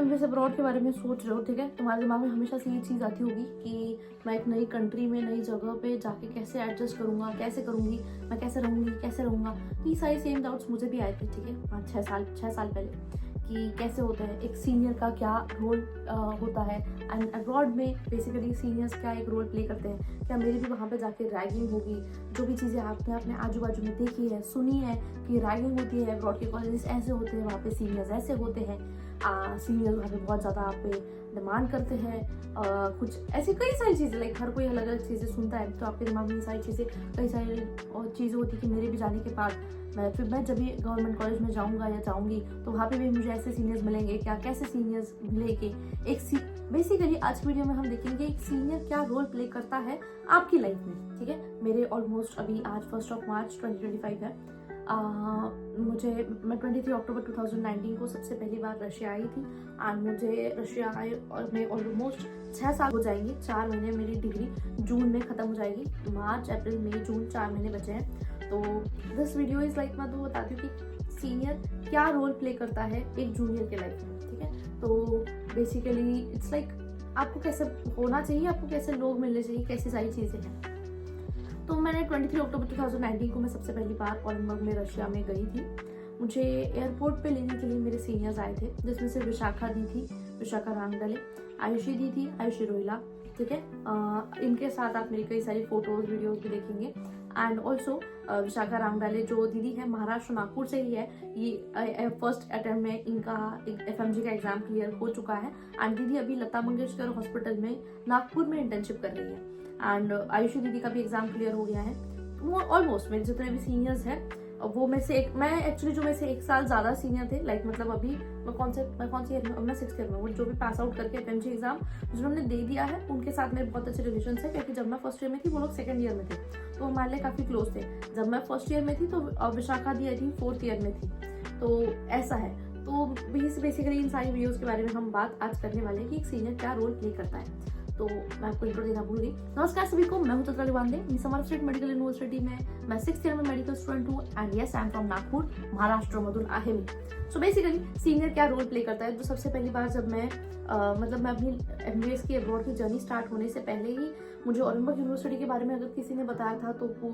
वैसे अब्रॉड के बारे में सोच रहे हो, ठीक है, तुम्हारे दिमाग में हमेशा से ये चीज़ आती होगी कि मैं एक नई कंट्री में नई जगह पे जाके कैसे एडजस्ट करूँगा, कैसे करूँगी, मैं कैसे रहूँगी, कैसे रहूँगा। तो ये सारी सेम डाउट्स मुझे भी आए थे, ठीक है, 5-6 साल पहले, कि कैसे होता है एक सीनियर का क्या रोल होता है, एंड अब्रॉड में बेसिकली सीनियर्स क्या एक रोल प्ले करते हैं। क्या मेरी भी वहाँ पे जाके रैगिंग होगी? जो भी चीज़ें आपने अपने आजू बाजू में देखी है, सुनी है कि रैगिंग होती है, अब्रॉड के कॉलेजेस ऐसे होते हैं, वहाँ पे सीनियर्स ऐसे होते हैं, सीनियर्स वहाँ पे बहुत ज़्यादा आप पे डिमांड करते हैं, कुछ ऐसी कई सारी चीज़ें, लाइक हर कोई अलग अलग चीज़ें सुनता है, तो आपके दिमाग में ये सारी चीज़ें, कई सारी और चीज़ें होती कि मेरे भी जाने के बाद मैं जब भी गवर्नमेंट कॉलेज में जाऊंगा या जाऊंगी तो वहाँ पे भी मुझे ऐसे सीनियर्स मिलेंगे क्या, कैसे सीनियर्स मिलेंगे। बेसिकली आज की वीडियो में हम देखेंगे एक सीनियर क्या रोल प्ले करता है आपकी लाइफ में, ठीक है। मेरे ऑलमोस्ट अभी आज 1 मार्च 2025 है। मैं 23 अक्टूबर 2019 को सबसे पहली बार रशिया आई थी, एंड मुझे रशिया आए और मैं ऑलमोस्ट 6 साल हो जाएंगे। 4 महीने मेरी डिग्री जून में ख़त्म हो जाएगी। मार्च, अप्रैल, मई, जून 4 महीने बचे हैं। तो दिस वीडियो इज़ लाइक, मैं तो बताती हूँ कि सीनियर क्या रोल प्ले करता है एक जूनियर के लाइफ में, ठीक है। तो बेसिकली इट्स लाइक आपको कैसे होना चाहिए, आपको कैसे लोग मिलने चाहिए, कैसी सारी चीज़ें हैं। तो मैंने 23 अक्टूबर 2019 को मैं सबसे पहली बार ओलंबर्ग में रशिया में गई थी। मुझे एयरपोर्ट पे लेने के लिए मेरे सीनियर्स आए थे, जिसमें से विशाखा दी थी, विशाखा रांगडले, आयुषी दी थी, आयुषी रोहिला, ठीक है। इनके साथ आप मेरी कई सारी फोटोज वीडियोज भी देखेंगे। एंड ऑल्सो विशाखा रांगडाले जो दीदी है, महाराष्ट्र नागपुर से ही है। ये फर्स्ट अटेम्प्ट में इनका FMG का एग्जाम क्लियर हो चुका है, एंड दीदी अभी लता मंगेशकर हॉस्पिटल में नागपुर में इंटर्नशिप कर रही है। एंड आयुषी दीदी का भी एग्जाम क्लियर हो गया है। ऑलमोस्ट मेरे जितने भी सीनियर्स हैं वो में से एक, मैं एक्चुअली जो में से 1 साल ज्यादा सीनियर थे, लाइक मतलब अभी मैं कौन सी ईयर में, मैं 6th ईयर में हूँ। जो भी पास आउट करके FMG एग्जाम जिन्होंने दे दिया है उनके साथ मेरे बहुत अच्छे रिलेशन है, क्योंकि जब मैं फर्स्ट ईयर में थी वो लोग 2nd ईयर में थे, तो हमारे लिए काफी क्लोज थे। जब मैं फर्स्ट ईयर में थी तो विशाखा दी आई थिंक 4th ईयर में थी। तो ऐसा है। तो बेसिकली इन सारी वीडियोस के बारे में हम बात आज करने वाले हैं कि एक सीनियर क्या रोल प्ले करता है। तो मैं आपको इंट्रो देना भूल गई। नमस्कार सभी को, मैं हूं चित्रा लिवांडे। समर्थ स्टेट मेडिकल यूनिवर्सिटी में मैं 6th ईयर में मेडिकल स्टूडेंट हूँ, and yes I am from Nagpur, Maharashtra मधून आहे मी। सो बेसिकली सीनियर क्या रोल प्ले करता है, तो सबसे पहली बार जब मैं मैं अपनी MBBS की अब्रॉड की जर्नी स्टार्ट होने से पहले ही मुझे ओलंबर्ग यूनिवर्सिटी के बारे में अगर किसी ने बताया था तो वो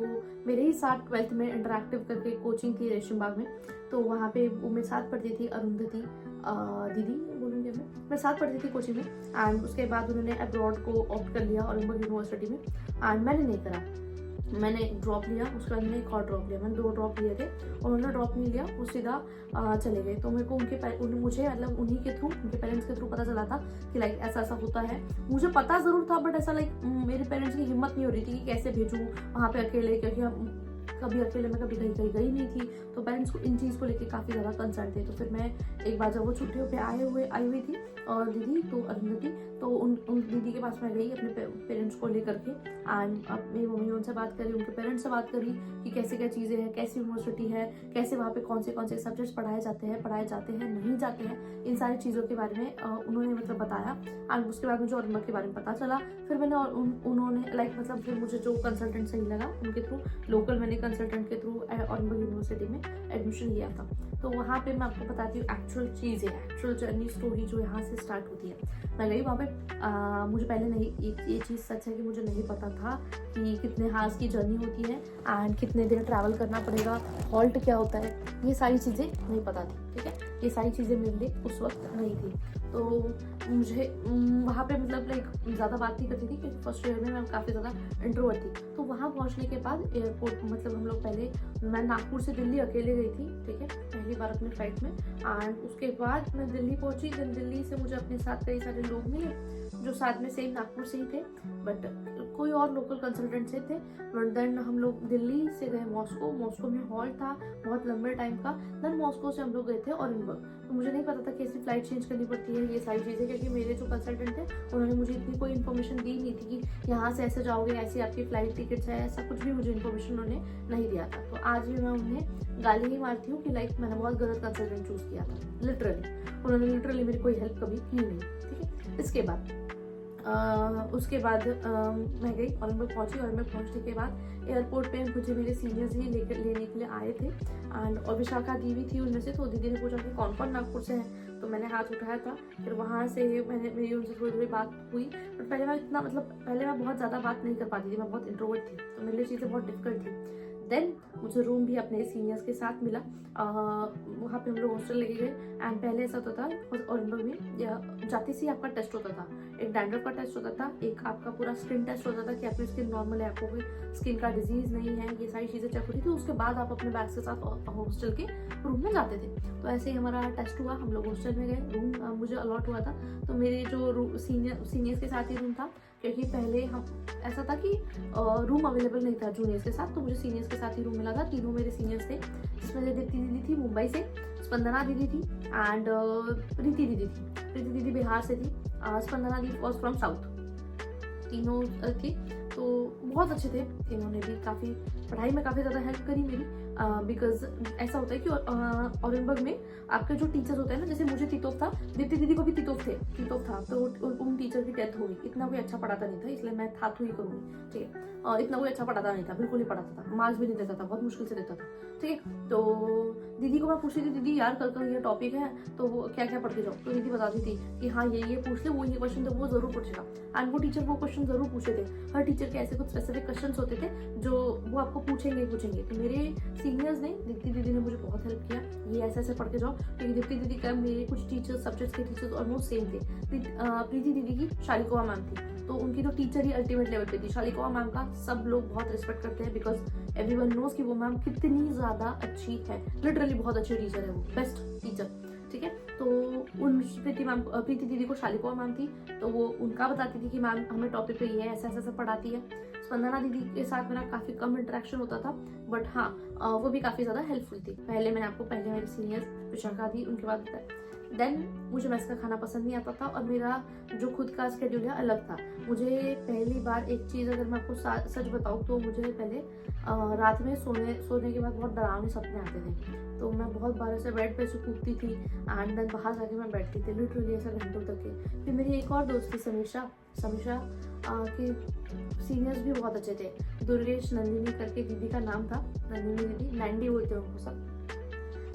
मेरे ही साथ 12th में इंटरैक्टिव करके कोचिंग थी रेशमबाग में। तो वहाँ पे वो मेरे साथ पढ़ती थी, अरुंधति दीदी बोलूँगी मैं साथ पढ़ती थी कोचिंग में। एंड उसके बाद उन्होंने अब्रॉड को ऑप्ट कर लिया ओलंबर्ग यूनिवर्सिटी में, एंड मैंने नहीं करा। मैंने ड्रॉप लिया, उसके बाद मैंने एक और ड्रॉप लिया। मैंने 2 ड्रॉप लिए थे, उन्होंने ड्रॉप नहीं लिया, वो सीधा चले गए। तो मेरे को मुझे मतलब उन्हीं के थ्रू, उनके पेरेंट्स के थ्रू पता चला था कि लाइक ऐसा ऐसा होता है। मुझे पता जरूर था, बट ऐसा लाइक मेरे पेरेंट्स की हिम्मत नहीं हो रही थी कि कैसे भेजूँ वहाँ पे अकेले, क्योंकि कभी अकेले मैं कभी कहीं गई नहीं थी। तो पेरेंट्स को इन चीज़ को लेके काफ़ी ज़्यादा कंसर्न थे। तो फिर मैं एक बार जब वो छुट्टियों पे आई हुई थी और दीदी तो अरुंधति, तो उन दीदी के पास मैं गई अपने पेरेंट्स को लेकर के, एंड मेरी मम्मी ने उनसे बात करी, उनके पेरेंट्स से बात करी कि कैसे क्या चीज़ें हैं, कैसी यूनिवर्सिटी है, कैसे वहाँ पे कौन से सब्जेक्ट्स पढ़ाए जाते हैं, नहीं जाते हैं, इन सारी चीज़ों के बारे में उन्होंने मतलब बताया। एंड उसके बाद मुझे ओलंबर्ग के बारे में पता चला। फिर मैंने उन्होंने लाइक मतलब फिर मुझे जो कंसल्टेंट सही लगा उनके थ्रू, लोकल मैंने कंसल्टेंट के थ्रू ओलंबर्ग यूनिवर्सिटी में एडमिशन लिया था। तो वहाँ पे मैं आपको बताती हूँ एक्चुअल चीज़ें, एक्चुअल जर्नी स्टोरी जो यहाँ से स्टार्ट होती है। मैं गई वहाँ पे, मुझे पहले नहीं, ये चीज़ सच है कि मुझे नहीं पता था कि कितने हार्स की जर्नी होती है एंड कितने देर ट्रैवल करना पड़ेगा, हॉल्ट क्या होता है, ये सारी चीज़ें नहीं पता थी, ठीक है। ये सारी चीज़ें मेरे लिए उस वक्त नहीं थी। तो मुझे वहाँ पे मतलब लाइक ज़्यादा बात नहीं करती थी, क्योंकि फर्स्ट ईयर में मैं काफ़ी ज़्यादा इंट्रोवर्ट थी। तो वहाँ पहुँचने के बाद एयरपोर्ट मतलब हम लोग मैं नागपुर से दिल्ली अकेले गई थी, ठीक है, पहली बार अपने फ्लाइट में। एंड उसके बाद मैं दिल्ली पहुँची। देन दिल्ली से मुझे अपने साथ कई सारे लोग मिले जो साथ में सेम नागपुर से ही थे, बट कोई और लोकल कंसल्टेंट से थे। बट देन हम लोग दिल्ली से गए मॉस्को में हॉल्ट था बहुत लंबे टाइम का। देन मॉस्को से हम लोग गए थे ओलंबर्ग। तो मुझे नहीं पता था कैसी फ्लाइट चेंज करनी पड़ती है, ये सारी चीज़ें, क्योंकि मेरे जो कंसल्टेंट थे उन्होंने मुझे इतनी कोई इन्फॉर्मेशन दी नहीं थी कि यहाँ से ऐसे जाओगे, ऐसी आपकी फ्लाइट टिकट्स है, ऐसा कुछ भी मुझे इन्फॉर्मेशन उन्होंने नहीं दिया था। तो आज भी मैं उन्हें गाली ही मारती हूँ कि लाइक मैंने बहुत गलत कंसल्टेंट चूज किया था। लिटरली उन्होंने मेरी कोई हेल्प कभी की नहीं, ठीक है। इसके बाद उसके बाद मैं गई ओलंपिक पहुंची। ओलंपिक पहुंचने के बाद एयरपोर्ट पे मुझे मेरे सीनियर्स ही लेने के लिए आए थे और विशाखा दी भी थी उनमें से। तो दीदी ने पूछा कि कौन कौन नागपुर से हैं, तो मैंने हाथ उठाया था। फिर वहाँ से मेरी उनसे थोड़ी थोड़ी बात हुई। बट पहले मैं बहुत ज़्यादा बात नहीं कर पाती थी, मैं बहुत इंट्रोवर्ट थी, तो मेरे लिए चीज़ें बहुत डिफिकल्ट थी। देन मुझे रूम भी अपने सीनियर्स के साथ मिला। वहाँ पे हम लोग हॉस्टल लेके गए। एंड पहले ऐसा होता था ओलंपिक में जाते से आपका टेस्ट होता था, एक डैंड्रफ का टेस्ट होता था, एक आपका पूरा स्किन टेस्ट होता था कि आपकी स्किन नॉर्मल है, आपको कोई स्किन का डिजीज नहीं है, ये सारी चीज़ें चेक होती थी। उसके बाद आप अपने बैग्स के साथ हॉस्टल के रूम में जाते थे। तो ऐसे ही हमारा टेस्ट हुआ, हम लोग हॉस्टल में गए, रूम मुझे अलॉट हुआ था। तो मेरे जो सीनियर्स के साथ ही रूम था, क्योंकि पहले हम ऐसा था कि रूम अवेलेबल नहीं था जूनियर्स के साथ, तो मुझे सीनियर्स के साथ ही रूम मिला था। तीनों मेरे सीनियर्स थे, जिसमें से दीप्ति दीदी थी मुंबई से, स्पंदना दीदी थी एंड प्रीति दीदी थी। प्रीति दीदी बिहार से थी, स्पंदना दीदी वॉज फ्रॉम साउथ। तीनों थी, तो बहुत अच्छे थे। इन्होंने भी काफ़ी पढ़ाई में काफ़ी ज़्यादा हेल्प करी मेरी, बिकॉज ऐसा होता है कि ओलंपिक में आपके जो टीचर्स होते हैं ना, जैसे मुझे तीतोफ था, दीप्ति दीदी को भी तीतोफ था, तो उन टीचर की डेथ हो गई। इतना कोई अच्छा पढ़ाता नहीं था, इसलिए मैं थाथू ही करूँगी, ठीक है। इतना कोई अच्छा पढ़ाता नहीं था, बिल्कुल नहीं पढ़ाता था, मार्क्स भी नहीं देता था, बहुत मुश्किल से देता था, ठीक है। तो दीदी को मैं पूछती थी, दीदी यार कल ये टॉपिक है तो वो क्या क्या पढ़ के जाओ, तो दीदी बताती थी कि हाँ ये पूछ ले, वो ये क्वेश्चन तो वो जरूर पूछेगा। एंड वो टीचर वो क्वेश्चन जरूर पूछे थे। हर टीचर के ऐसे कुछ स्पेसिफिक क्वेश्चन होते थे जो वो आपको पूछेंगे। तो मेरे सीनियर्स ने, दीप्ति दीदी ने मुझे बहुत हेल्प किया, ये ऐसे ऐसे पढ़ के जाओ, क्योंकि दीप्ति दीदी का मेरे कुछ टीचर्स, सब्जेक्ट्स के टीचर्स ऑलमोस्ट सेम थे। प्रीति दीदी की शालिकोवा मैम थी, तो उनकी तो टीचर ही अल्टीमेट लेवल पे थी। शालिकोवा मैम का सब लोग बहुत रिस्पेक्ट करते हैं, बिकॉज एवरीवन नोज कि वो मैम कितनी ज़्यादा अच्छी है, लिटरली बहुत अच्छी टीचर है वो, बेस्ट टीचर, ठीक है। तो उन प्रीति दीदी को शालिकोवा मैम थी, तो वो उनका बताती थी कि मैम हमें टॉपिक पे ये ऐसा ऐसा पढ़ाती है। स्पंदना दीदी के साथ मेरा काफ़ी कम इंटरेक्शन होता था, बट हाँ वो भी काफ़ी ज़्यादा हेल्पफुल थी। पहले मेरे सीनियर्स विशाखा दी, उनके बाद देन मुझे मेस का खाना पसंद नहीं आता था, और मेरा जो खुद का स्केड्यूल है अलग था। मुझे पहली बार एक चीज़ अगर मैं आपको सच बताऊँ तो मुझे पहले रात में सोने के बाद बहुत डरावने सपने आते थे। तो मैं बहुत बार ऐसे बेड पे से कूदती थी एंड देन बाहर जाके मैं बैठती थी लिटरली ऐसा घंटों तक के। फिर मेरी एक और दोस्त थी समीशा के सीनियर्स भी बहुत अच्छे थे। दुर्गेश नंदिनी करके दीदी का नाम था, नंदिनी दीदी, नैंडी बोलते हैं उनको सब।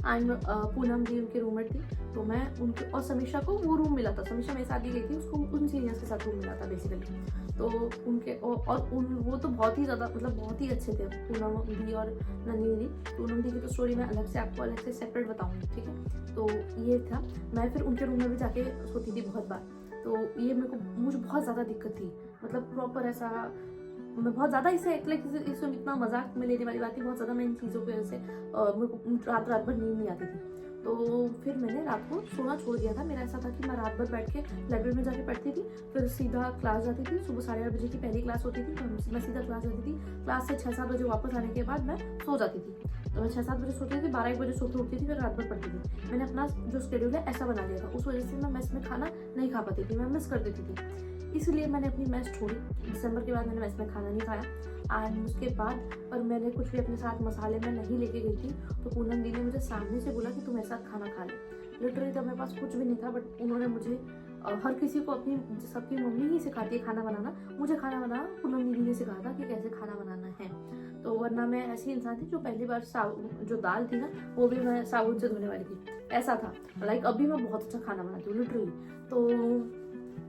एंड पूनम जी उनके रूममेट थी, तो मैं उनके और समीक्षा को वो रूम मिला था। समीक्षा मेरे साथ ही गई थी, उसको उन सीनियर्स के साथ रूम मिला था बेसिकली। तो उनके वो तो बहुत ही ज़्यादा बहुत ही अच्छे थे, पूनम दी और नंदिनी दी। पूनम दी की तो स्टोरी मैं आपको अलग से सेपरेट बताऊंगी, ठीक है। तो ये था, मैं फिर उनके रूम में भी जाके सोती थी बहुत बार। तो ये मुझे बहुत ज़्यादा दिक्कत थी, प्रॉपर ऐसा मैं बहुत ज़्यादा इसे इसमें इतना मजाक में लेने वाली बात थी। बहुत ज़्यादा मैं इन चीज़ों की वजह से मेरे को रात भर नींद नहीं आती थी। तो फिर मैंने रात को सोना छोड़ दिया था। मेरा ऐसा था कि मैं रात भर बैठ के लाइब्रेरी में जाके पढ़ती थी, फिर सीधा क्लास जाती थी। सुबह 8:30 बजे की पहली क्लास होती थी, तो मैं सीधा क्लास जाती थी। क्लास से 6-7 बजे वापस आने के बाद मैं सो जाती थी। तो मैं 6-7 बजे सोती थी, 12-1 बजे सो के उठती थी, फिर रात भर पढ़ती थी। मैंने अपना जो शेड्यूल है ऐसा बना लिया था, उस वजह से मैं मेस में खाना नहीं खा पाती थी, मैं मिस कर देती थी। इसलिए मैंने अपनी मेस छोड़ी। दिसंबर के बाद मैंने मेस में खाना नहीं खाया। एंड उसके बाद पर मैंने कुछ भी अपने साथ मसाले में नहीं लेके गई थी, तो पूनम दी ने मुझे सामने से बोला कि तू मेरे साथ खाना खा ले। लिटरली तब मेरे पास कुछ भी नहीं था, बट उन्होंने मुझे, हर किसी को सबकी मम्मी ही सिखाती है खाना बनाना, मुझे खाना बनाना पूनम दीदी ने सिखाया था कि कैसे खाना बनाना है। तो वरना मैं ऐसी इंसान थी जो पहली बार जो दाल थी ना, वो भी मैं साबुन से धोने वाली थी, ऐसा था। अभी मैं बहुत अच्छा खाना बनाती हूँ लिटरली। तो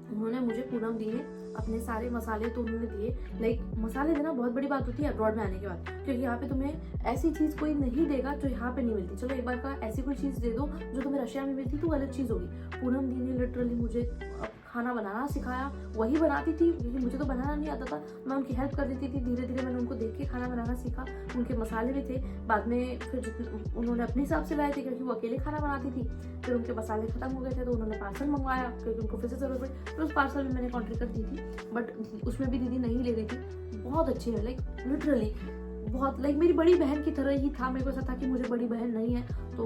उन्होंने मुझे, पूनम दी ने अपने सारे मसाले तो उन्होंने दिए। मसाले देना बहुत बड़ी बात होती है अब्रॉड में आने के बाद, क्योंकि यहाँ पे तुम्हें ऐसी चीज़ कोई नहीं देगा जो यहाँ पे नहीं मिलती। चलो एक बार का ऐसी कोई चीज़ दे दो जो तुम्हें रशिया में मिलती तो अलग चीज़ होगी। पूनम दी ने लिटरली मुझे खाना बनाना सिखाया। वही बनाती थी क्योंकि मुझे तो बनाना नहीं आता था, मैं उनकी हेल्प कर देती थी। धीरे धीरे मैंने उनको देख के खाना बनाना सीखा। उनके मसाले भी थे, बाद में फिर उन्होंने अपने हिसाब से लाए थे क्योंकि वो अकेले खाना बनाती थी। फिर उनके मसाले खत्म हो गए थे तो उन्होंने पार्सल मंगवाया क्योंकि उनको फिर से जरूरत पड़ी। फिर उस पार्सल में मैंने कॉन्ट्री कर दी थी, बट उसमें भी दीदी नहीं ले रही थी। बहुत अच्छी है, लिटरली बहुत मेरी बड़ी बहन की तरह ही था। मेरे को ऐसा था कि मुझे बड़ी बहन नहीं है, तो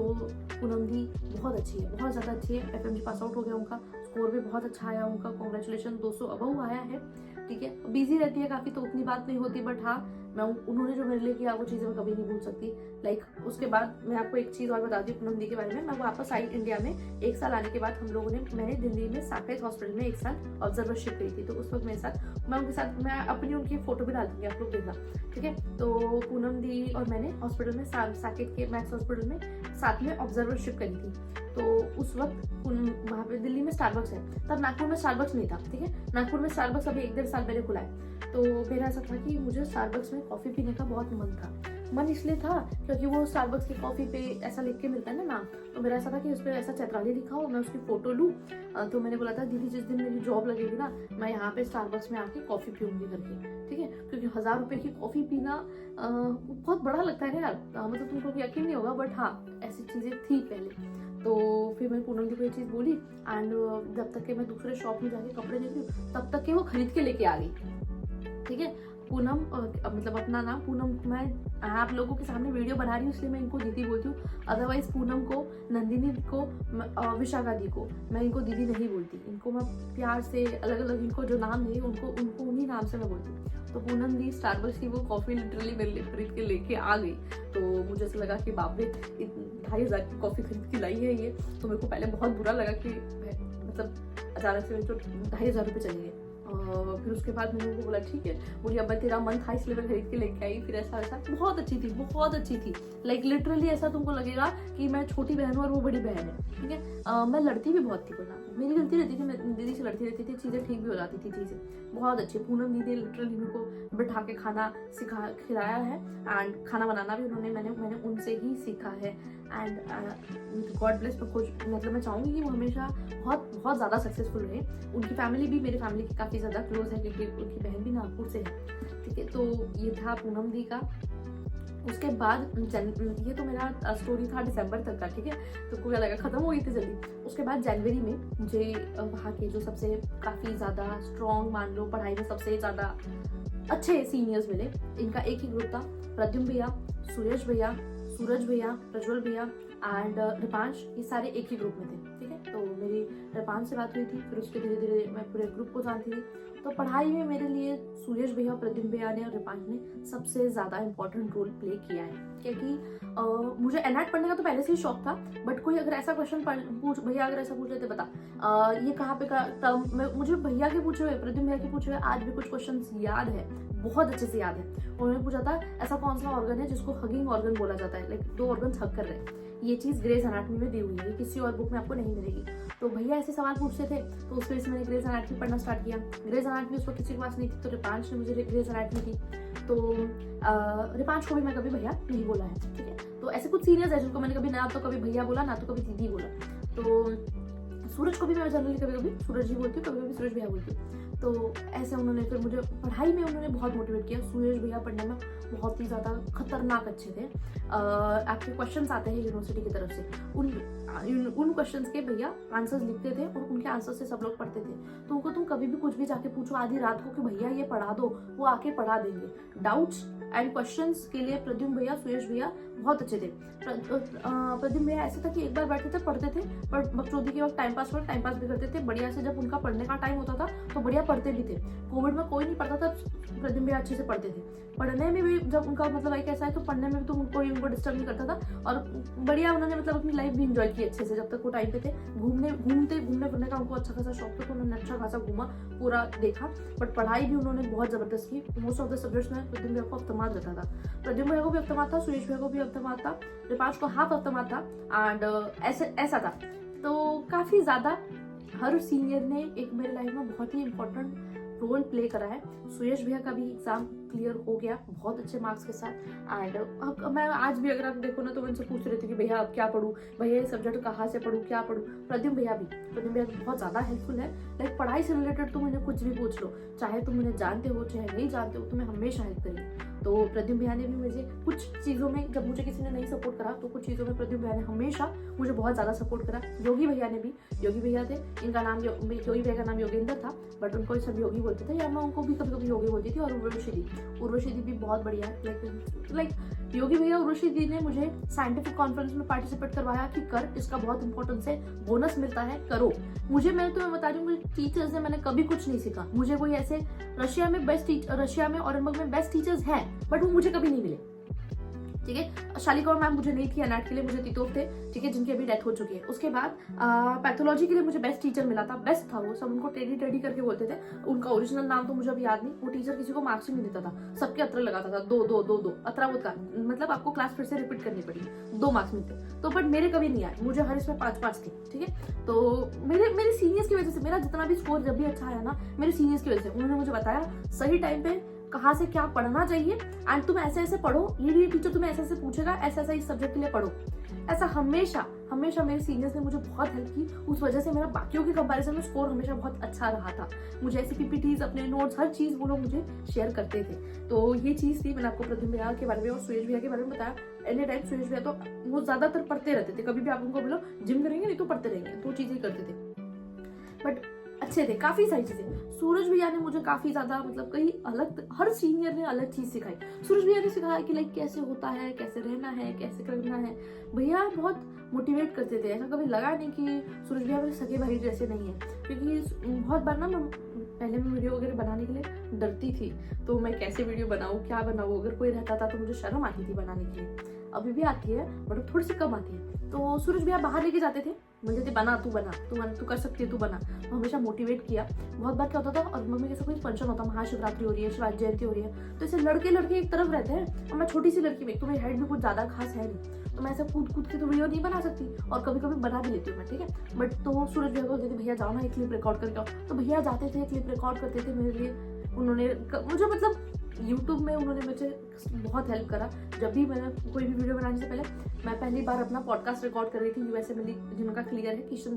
पूनम दी बहुत अच्छी है, बहुत ज़्यादा अच्छी है। FMG पास आउट हो गया उनका, स्कोर भी बहुत अच्छा आया उनका, कॉन्ग्रेचुलेशन, 200 अबव आया है, ठीक है। बिजी रहती है काफ़ी तो उतनी बात नहीं होती, बट हाँ मैं उन्होंने जो मेरे लिए किया वो चीज़ें मैं कभी नहीं भूल सकती। लाइक उसके बाद मैं आपको एक चीज़ और बताती हूँ पूनम दी के बारे में। मैं वापस आई इंडिया में 1 साल आने के बाद हम लोगों ने मैंने दिल्ली में साकेत हॉस्पिटल में 1 साल ऑब्जर्वरशिप करी थी। तो उस वक्त मेरे साथ मैं अपनी उनकी फोटो भी डाल दूंगी, आप लोग देखना, ठीक है। तो पूनम दी और मैंने हॉस्पिटल में साकेत के मैक्स हॉस्पिटल में साथ में ऑब्जर्वरशिप करी थी। तो उस वक्त वहाँ पे दिल्ली में स्टारबक्स है, तब नागपुर में स्टारबक्स नहीं था, ठीक है। नागपुर में स्टारबक्स अभी 1-1.5 साल पहले खुला है। तो मेरा ऐसा था कि मुझे स्टारबक्स में कॉफ़ी पीने का बहुत मन था। मन इसलिए था क्योंकि वो स्टारबक्स की कॉफ़ी पे ऐसा लिख के मिलता है ना नाम, तो मेरा ऐसा था कि उस पर ऐसा चैत्राली लिखा हो, मैं उसकी फ़ोटो लूँ। तो मैंने बोला था दीदी जिस दिन मेरी जॉब लगेगी ना, मैं यहाँ पे स्टारबक्स में आके कॉफ़ी पीऊँगी करके, ठीक है। क्योंकि 1000 रुपये की कॉफ़ी पीना बहुत बड़ा लगता है ना यार, मतलब तुमको यकीन नहीं होगा, बट हाँ ऐसी चीज़ें थी पहले। तो फिर मैं पूनम जी को ये चीज़ बोली एंड जब तक कि मैं दूसरे शॉप में जाके कपड़े देख रही हूँ तब तक कि वो खरीद के लेके आ गई, ठीक है। पूनम मतलब अपना नाम पूनम, मैं आप लोगों के सामने वीडियो बना रही हूँ इसलिए मैं इनको दीदी बोलती हूँ, अदरवाइज पूनम को, नंदिनी को, विशाखा दी को मैं इनको दीदी नहीं बोलती। इनको मैं प्यार से अलग अलग इनको जो नाम है उनको उन्हीं नाम से मैं बोलती हूँ। तो पूनम दी स्टारबक्स की वो कॉफ़ी लिटरली मेरे लिए खरीद के लेके आ गई। तो मुझे ऐसा लगा कि बाप रे 2,500 की कॉफ़ी खरीद के लाई है ये। तो मेरे को पहले बहुत बुरा लगा कि मतलब अचानक से जो 2,500 रुपये चले गए। फिर उसके बाद मैंने उनको बोला ठीक है, बोली अब तेरा मन था इसलिए मैं खरीद के लेके आई। फिर ऐसा बहुत अच्छी थी, बहुत अच्छी थी। लाइक लिटरली ऐसा तुमको लगेगा कि मैं छोटी बहन हूँ और वो बड़ी बहन है, ठीक है। मैं लड़ती भी बहुत थी, बोला मेरी गलती रहती थी, मैं दीदी से लड़ती रहती थी, चीज़ें ठीक भी हो जाती थी, चीज़ें बहुत अच्छी। पूनम दीदी लिटरली मेरे को बिठा के खाना खिलाया है एंड खाना बनाना भी मैंने उनसे ही सीखा है। एंड गॉड ब्लेस, मतलब मैं चाहूँगी कि वो हमेशा बहुत ज़्यादा सक्सेसफुल रहे। उनकी फैमिली भी मेरी फैमिली की काफ़ी ज़्यादा क्लोज है क्योंकि उनकी बहन भी नागपुर से है, ठीक है। तो ये था पूनम दी का। उसके बाद ये तो मेरा स्टोरी था दिसंबर तक का, ठीक है। तो कोई लगा खत्म हो गई थी जल्दी। उसके बाद जनवरी में मुझे वहाँ के जो सबसे काफ़ी ज़्यादा स्ट्रॉन्ग, मान लो पढ़ाई में सबसे ज़्यादा अच्छे सीनियर्स मिले। इनका एक ही ग्रुप था, प्रद्युम्न भैया, सुरेश भैया, सूरज भैया, प्रज्वल भैया एंड रिपांश, ये सारे एक ही ग्रुप में थे, ठीक है। तो मेरी रिपांश से बात हुई थी, फिर उसके धीरे धीरे मैं पूरे ग्रुप को जानती थी। तो पढ़ाई में मेरे लिए सुरेश भैया, प्रद्युम्न भैया ने और रिपांश ने सबसे ज़्यादा इंपॉर्टेंट रोल प्ले किया है। क्योंकि मुझे एनएट पढ़ने का तो पहले से ही शौक था, बट कोई अगर ऐसा क्वेश्चन भैया अगर ऐसा पूछ लेते बता ये कहाँ पे का, तब मुझे भैया के पूछे हुए, प्रद्युम्न भैया के पूछे हुए आज भी कुछ क्वेश्चन याद है, बहुत अच्छे से याद है। उन्होंने पूछा था ऐसा कौन सा ऑर्गन है जिसको हगिंग ऑर्गन बोला जाता है, लाइक 2 ऑर्गन हग कर रहे हैं। ये चीज़ ग्रेज एनाटॉमी में दी हुई है, किसी और बुक में आपको नहीं मिलेगी। तो भैया ऐसे सवाल पूछते थे, तो उस वजह से मैंने ग्रेज एनाटॉमी पढ़ना स्टार्ट किया। ग्रेज एनाटॉमी उस वक्त किसी के पास नहीं थी, तो रिपांश ने मुझे ग्रेज एनाटॉमी दी। तो रिपांश को भी मैं कभी भैया नहीं बोला है, ठीक है। तो ऐसे कुछ सीनियर्स है जिनको मैंने कभी ना तो कभी भैया बोला, ना तो कभी दीदी बोला। तो सूरज को भी मैं जनरली कभी कभी सूरज ही बोलती हूँ, कभी कभी सूरज भैया बोलती हूँ। तो ऐसे उन्होंने फिर मुझे पढ़ाई में उन्होंने बहुत मोटिवेट किया। सुरेश भैया पढ़ने में बहुत ही ज़्यादा खतरनाक अच्छे थे। आपके क्वेश्चंस आते हैं यूनिवर्सिटी की तरफ से, उन क्वेश्चंस के भैया आंसर्स लिखते थे और उनके आंसर से सब लोग पढ़ते थे। तो उनको तुम कभी भी कुछ भी जाके पूछो आधी रात को कि भैया ये पढ़ा दो, वो आके पढ़ा देंगे। डाउट्स एंड क्वेश्चंस के लिए प्रद्युम्न भैया, सुरेश भैया बहुत अच्छे थे। प्रद्युम्न भैया ऐसे था कि एक बार बैठते थे, पढ़ते थे, पर बकचोदी के वक्त टाइम पास भी करते थे बढ़िया से। जब उनका पढ़ने का टाइम होता था तो बढ़िया पढ़ते भी थे। कोविड में कोई नहीं पढ़ता था, प्रद्युम्न भैया अच्छे से पढ़ते थे। पढ़ने में भी जब उनका मतलब एक ऐसा है, तो पढ़ने में भी तो कोई उनको डिस्टर्ब नहीं करता था और बढ़िया उन्होंने मतलब अपनी लाइफ भी इंजॉय की अच्छे से। जब तक वो टाइम पे थे, घूमने फिरने का उनको अच्छा खासा शौक था, तो उन्होंने अच्छा खासा घूमा, पूरा देखा। बट पढ़ाई भी उन्होंने बहुत जबरदस्त की। मोस्ट ऑफ द सब्जेक्ट्स में प्रद्युम्न भैया को अफ्तमाद रहता था। प्रद्युम्न भैया को भी अफ्तमाद था, सुरेश भैया को भी अफ्तमाद था, रिपांश को हाफ अफ्तमाद था एंड ऐसा था। तो काफी ज्यादा हर सीनियर ने एक मेरे लाइफ में बहुत ही इंपॉर्टेंट रोल प्ले करा है। सुरेश भैया का भी एग्जाम क्लियर हो गया बहुत अच्छे मार्क्स के साथ। एंड मैं आज भी अगर आप देखो ना, तो मैं उनसे पूछ रही थी कि भैया अब क्या पढूं, भैया ये सब्जेक्ट कहाँ से पढूं, क्या पढूं। प्रद्युम्न भैया बहुत ज़्यादा हेल्पफुल है। लाइक पढ़ाई से रिलेटेड तुम उन्हें कुछ भी पूछ लो, चाहे तुम उन्हें जानते हो चाहे नहीं जानते हो, तुम्हें हमेशा हेल्प करेंगे। तो प्रद्युम्न भैया ने भी मुझे कुछ चीज़ों में, जब मुझे किसी ने नहीं सपोर्ट करा, तो कुछ चीज़ों में प्रद्युम्न भैया ने हमेशा मुझे बहुत ज़्यादा सपोर्ट करा। योगी भैया ने भी, योगी भैया थे, इनका नाम योगी भैया का नाम योगेंद्र था, बट उनको सब योगी बोलते थे, या मैं उनको भी कभी कभी योगी बोलती थी। और उर्वशी दी भी बहुत बढ़िया है। लाइक योगी भैया उर्वशी दी ने मुझे साइंटिफिक कॉन्फ्रेंस में पार्टिसिपेट करवाया कि कर, इसका बहुत इंपॉर्टेंस है, बोनस मिलता है, करो। मैं तुम्हें बता रही हूँ, मुझे टीचर्स ने मैंने कभी कुछ नहीं सीखा। मुझे कोई ऐसे रशिया में ऑरेंबर्ग में बेस्ट टीचर्स हैं, बट वो मुझे कभी नहीं मिले, ठीक है। शालिका मैम मुझे नहीं थी, एनएट के लिए मुझे तितोफ थे, ठीक है, जिनकी अभी डेथ हो चुकी है। उसके बाद पैथोलॉजी के लिए मुझे बेस्ट टीचर मिला था, बेस्ट था वो, सब उनको टेडी टेडी करके बोलते थे। उनका ओरिजिनल नाम तो मुझे अभी याद नहीं। वो टीचर किसी को मार्क्स ही नहीं देता था, सबके अत्र लगाता था, दो दो दो दो अतरा होता, मतलब आपको क्लास फिर से रिपीट करनी पड़ी, 2 मार्क्स मिलते। तो बट मेरे कभी नहीं आए, मुझे हर इसमें 5-5 थे, ठीक है। तो मेरे सीनियर्स की वजह से मेरा जितना भी स्कोर जब भी अच्छा आया ना, मेरे सीनियर्स की वजह से। उन्होंने मुझे बताया सही टाइम पे कहाँ से क्या पढ़ना चाहिए, एंड तुम ऐसे ऐसे पढ़ो, ये टीचर तुम्हें ऐसे ऐसे पूछेगा, ऐसा ऐसा इस सब्जेक्ट के लिए पढ़ो। ऐसा हमेशा हमेशा मेरे सीनियर्स ने मुझे बहुत हेल्प की। उस वजह से मेरा बाकियों के कंपैरिजन में स्कोर हमेशा बहुत अच्छा रहा था। मुझे ऐसी पीपीटीज, अपने नोट्स, हर चीज वो लोग मुझे शेयर करते थे। तो ये चीज थी। मैंने आपको प्रद्युम्न भैया के बारे में और सुयश भैया के बारे में बताया। एनी टाइम सुयश भैया तो वो ज्यादातर पढ़ते रहते थे, कभी भी आप उनको बोलो जिम करेंगे, नहीं तो पढ़ते रहेंगे, 2 चीजें करते थे, बट अच्छे थे, काफी सारी चीजें। सूरज भैया ने मुझे काफी ज्यादा, मतलब कहीं अलग, हर सीनियर ने अलग चीज सिखाई। सूरज भैया ने सिखाया कि लाइक कैसे होता है, कैसे रहना है, कैसे करना है। भैया बहुत मोटिवेट करते थे, ऐसा कभी लगा नहीं कि सूरज भैया मेरे सगे भाई जैसे नहीं है। क्योंकि बहुत बार ना पहले मैं वीडियो वगैरह बनाने के लिए डरती थी, तो मैं कैसे वीडियो बनाऊँ, क्या बनाऊँ, अगर कोई रहता था तो मुझे शर्म आती थी बनाने के लिए। अभी भी आती है, बट थोड़ी सी कम आती है। तो सूरज भैया बाहर लेके जाते थे, बोलते थे बना, तू कर सकती है, तू बना। तो हमेशा मोटिवेट किया। बहुत बार क्या होता था, और मम्मी कैसा कोई फंक्शन होता, महाशिवरात्रि हो रही है, शिवाजी जयंती हो रही है, तो ऐसे लड़के एक तरफ रहते हैं, और मैं छोटी सी लड़की में, तो मेरी हाइट भी कुछ ज्यादा खास है नहीं, तो मैं ऐसे कूद के तो वीडियो नहीं बना सकती, और कभी कभी बना भी लेती हूँ मैं, ठीक है। बट तो सूरज भैया बोलते थे भैया जाओ ना, एक क्लिप रिकॉर्ड करके आओ। तो भैया जाते थे, क्लिप रिकॉर्ड करते थे मेरे लिए। उन्होंने मुझे, मतलब यूट्यूब में उन्होंने मुझे बहुत हेल्प करा। जब भी मैंने कोई भी वीडियो बनाने से पहले, मैं पहली बार अपना पॉडकास्ट रिकॉर्ड कर रही थी, यूएसएमएल जिनका क्लियर है, किशन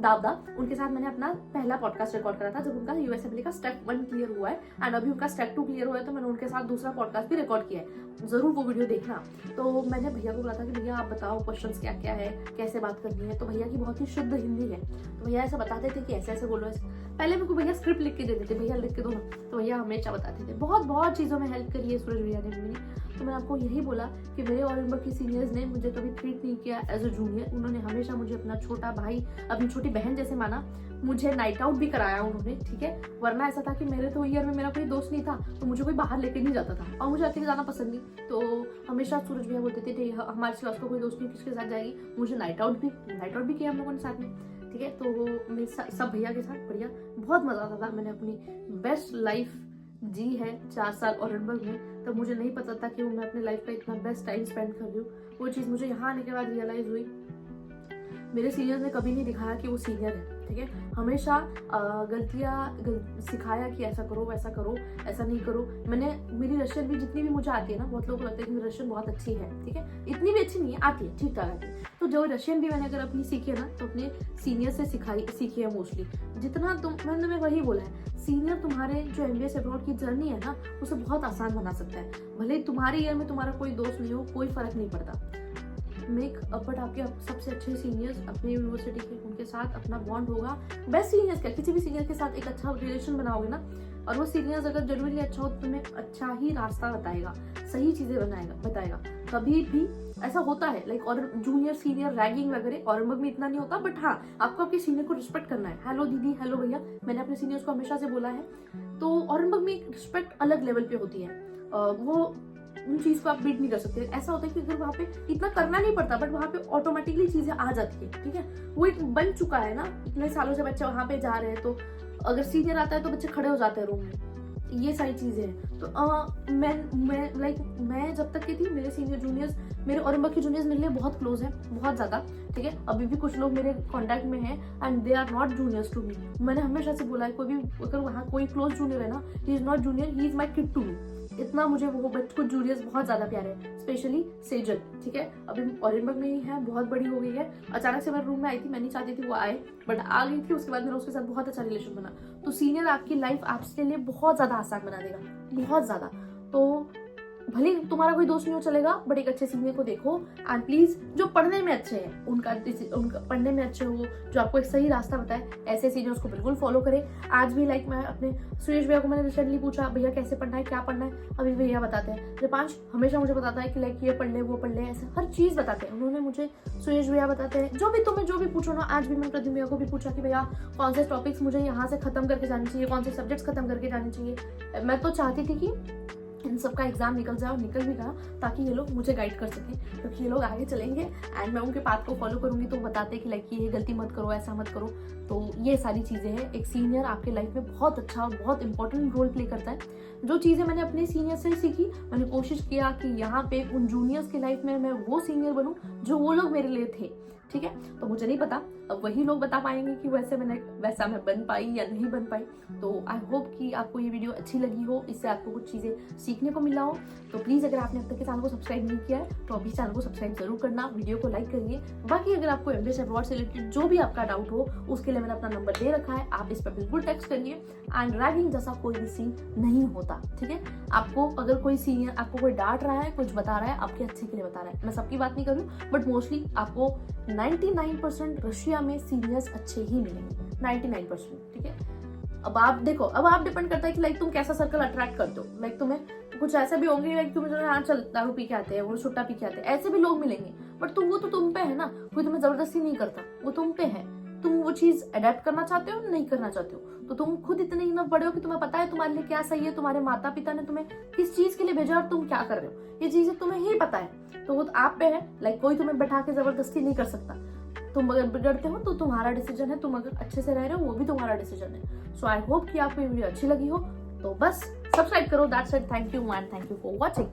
दावदा, उनके साथ मैंने अपना पहला पॉडकास्ट रिकॉर्ड करा था, जब उनका यूएसएमएल का स्टेप 1 क्लियर हुआ है, एंड अभी उनका स्टेप 2 क्लियर हुआ है। तो मैंने उनके साथ दूसरा पॉडकास्ट भी रिकॉर्ड किया है, जरूर वो वीडियो देखना। तो मैंने भैया को बोला था कि भैया आप बताओ क्वेश्चंस क्या क्या है, कैसे बात करनी है। तो भैया की बहुत ही शुद्ध हिंदी है, तो भैया ऐसा बताते थे कि ऐसे ऐसे बोलो। पहले मेरे को भैया स्क्रिप्ट लिख के देते थे, भैया लिख के दो ना, तो भैया हमेशा बताते थे। बहुत चीज़ों में हेल्प करी है सूरज भैया ने मेरी। तो मैंने आपको यही बोला कि मेरे ऑरेंबर्ग की सीनियर्स ने मुझे कभी ट्रीट नहीं किया एज अ जूनियर। उन्होंने हमेशा मुझे अपना छोटा भाई, अपनी छोटी बहन जैसे माना। मुझे नाइट आउट भी कराया उन्होंने, ठीक है। वरना ऐसा था कि मेरे तो ईयर में मेरा कोई दोस्त नहीं था, तो मुझे कोई बाहर लेके नहीं जाता था, और मुझे अकेले जाना पसंद नहीं। तो हमेशा सूरज भैया बोलते थे हमारे क्लास का कोई दोस्त नहीं, किसके साथ जाएगी। मुझे नाइट आउट भी किया हम लोगों ने साथ में, ठीक है। तो मेरे सब भैया के साथ बढ़िया, बहुत मजा आता था। मैंने अपनी बेस्ट लाइफ जी है 4 साल ऑरेंबर्ग में। तब मुझे नहीं पता था कि मैं अपने लाइफ का इतना बेस्ट टाइम स्पेंड कर रही हूँ। वो चीज़ मुझे यहाँ आने के बाद रियलाइज हुई। मेरे सीनियर्स ने कभी नहीं दिखाया कि वो सीनियर है, ठीक है। हमेशा गलतियाँ सिखाया कि ऐसा करो, वैसा करो, ऐसा नहीं करो। मेरी रशियन भी जितनी भी मुझे आती है ना, बहुत लोगों को लगता है कि मेरी रशियन बहुत अच्छी है, ठीक है। इतनी भी अच्छी नहीं है, आती है, ठीक ठाक आती है। तो जो रशियन भी मैंने अगर अपनी सीखी है ना, तो अपने सीनियर से सीखी है मोस्टली। जितना मैंने तुम्हें वही बोला है, सीनियर तुम्हारे जो MBS अब्रॉड की जर्नी है ना, उसे बहुत आसान बना सकता है। भले तुम्हारे ईयर में तुम्हारा कोई दोस्त नहीं हो, कोई फर्क नहीं पड़ता। बट आपके सबसे अच्छे सीनियर्स अपनी यूनिवर्सिटी के, उनके साथ अपना बॉन्ड होगा। बेस्ट सीनियर्स का, किसी भी सीनियर के साथ एक अच्छा रिलेशन बनाओगे ना, और वो सीनियर्स अगर जरूरी अच्छा हो तो तुम्हें अच्छा ही रास्ता बताएगा, सही चीजें बताएगा। कभी भी ऐसा होता है लाइक, और जूनियर सीनियर रैगिंग वगैरह ऑरेंबर्ग में इतना नहीं होता, बट हाँ आपको आपके सीनियर को रिस्पेक्ट करना है। हेलो दीदी, हेलो भैया, मैंने अपने सीनियर्स को हमेशा से बोला है। तो ऑरेंबर्ग में एक रिस्पेक्ट अलग लेवल पे होती है, वो उन चीज को आप बीट नहीं कर सकते। ऐसा होता है कि अगर वहाँ पे इतना करना नहीं पड़ता, बट वहाँ पे ऑटोमेटिकली चीजें आ जाती है, ठीक है। वो एक बन चुका है ना, इतने सालों से बच्चे वहाँ पे जा रहे हैं, तो अगर सीनियर आता है तो बच्चे खड़े हो जाते हैं रूम में। ये सारी चीजें हैं। तो मैं जब तक की थी, मेरे सीनियर जूनियर्स, मेरे ऑरेंबर्ग के जूनियर्स मेरे लिए बहुत क्लोज है, बहुत ज्यादा, ठीक है। अभी भी कुछ लोग मेरे कॉन्टेक्ट में हैं, and they are not juniors to me. मैंने हमेशा से बोला है, कोई भी अगर वहाँ कोई क्लोज जूनियर है ना, he is not junior, he is my kid to me. इतना मुझे वो कुछ जूनियर्स बहुत ज्यादा प्यारे हैं, स्पेशली सेजल, ठीक है। अभी ऑरेंबर्ग में ही है, बहुत बड़ी हो गई है। अचानक से मेरे रूम में आई थी, मैं नहीं चाहती थी वो आए, बट आ गई थी। उसके बाद मेरा उसके साथ बहुत अच्छा रिलेशन बना। तो सीनियर आपकी लाइफ आपके लिए बहुत ज्यादा आसान बना देगा, बहुत ज्यादा। तो भले तुम्हारा कोई दोस्त नहीं हो चलेगा, बट एक अच्छे सीनियर को देखो। एंड प्लीज जो पढ़ने में अच्छे हैं उनका पढ़ने में अच्छे हो, जो आपको एक सही रास्ता बताए, ऐसे सीनियर्स को बिल्कुल फॉलो करें। आज भी लाइक मैं अपने सुरेश भैया को मैंने रिसेंटली पूछा, भैया कैसे पढ़ना है, क्या पढ़ना है, अभी भैया बताते हैं। दीपांश हमेशा मुझे बताता है कि लाइक ये पढ़ ले, वो पढ़ ले, ऐसे हर चीज बताते हैं उन्होंने मुझे। सुरेश भैया बताते हैं, जो भी तुम्हें जो भी पूछो ना। आज भी मैंने प्रदीप भैया को भी पूछा कि भैया कौन से टॉपिक्स मुझे यहाँ से खत्म करके जाने चाहिए, कौन से सब्जेक्ट्स खत्म करके जाने चाहिए। मैं तो चाहती थी कि इन सबका एग्जाम निकल जाए, और निकल भी गया, ताकि ये लोग मुझे गाइड कर सकें, क्योंकि ये लोग आगे चलेंगे एंड मैं उनके पाथ को फॉलो करूंगी तो बताते हैं कि लाइक ये गलती मत करो, ऐसा मत करो। तो ये सारी चीज़ें हैं। एक सीनियर आपके लाइफ में बहुत अच्छा और बहुत इंपॉर्टेंट रोल प्ले करता है। जो चीज़ें मैंने अपने सीनियर से सीखी, मैंने कोशिश किया कि यहाँ पे उन जूनियर्स की लाइफ में मैं वो सीनियर बनूं जो वो लोग मेरे लिए थे। ठीक है, तो मुझे नहीं पता, अब वही लोग बता पाएंगे कि वैसा मैं बन पाई या नहीं बन पाई। तो आई होप कि आपको ये वीडियो अच्छी लगी हो, इससे आपको कुछ चीज़ें सीखने को मिला हो। तो प्लीज़ अगर आपने अब तक के चैनल को सब्सक्राइब नहीं किया है तो अभी चैनल को सब्सक्राइब जरूर करना, वीडियो को लाइक करिए। बाकी अगर आपको एमबीएस अवार्ड से रिलेटेड जो भी आपका डाउट हो, उसके लिए मैंने अपना नंबर दे रखा है, आप इस पर बिल्कुल टेक्स्ट करिए। एंड रैगिंग जैसा कोई भी सीन नहीं होता। ठीक है, आपको अगर कोई सीनियर आपको कोई डांट रहा है, कुछ बता रहा है, आपके अच्छे के लिए बता रहा है। मैं सबकी बात नहीं कर रही हूँ, बट मोस्टली आपको 99% रशिया में सीनियर्स अच्छे ही मिलेंगे, 99%। ठीक है, अब आप देखो, अब आप डिपेंड करता है कि लाइक तुम कैसा सर्कल अट्रैक्ट करते हो। लाइक तुम्हें कुछ ऐसे भी होंगे लाइक तुम्हें जो हाँ चल दारू पी के आते हैं, वो सुट्टा पी के आते हैं, ऐसे भी लोग मिलेंगे। बट वो तो तुम पे है ना, कोई तुम्हें जबरदस्ती नहीं करता, वो तुम पे है। तुम वो चीज अडेप्ट करना चाहते हो, नहीं करना चाहते हो, तो तुम खुद इतने इनफ बड़े हो कि तुम्हें पता है तुम्हारे लिए क्या सही है, तुम्हारे माता पिता ने तुम्हें किस चीज के लिए भेजा और तुम क्या कर रहे हो, ये चीजें तुम्हें ही पता है। तो वो आप पे है, लाइक कोई तुम्हें बैठा के जबरदस्ती नहीं कर सकता। तुम अगर बिगड़ते हो तो तुम्हारा डिसीजन है, तुम अगर अच्छे से रह रहे हो वो भी तुम्हारा डिसीजन है। सो आई होप कि आपको ये वीडियो अच्छी लगी हो। तो बस सब्सक्राइब करो, that's it. Thank you and thank you for watching.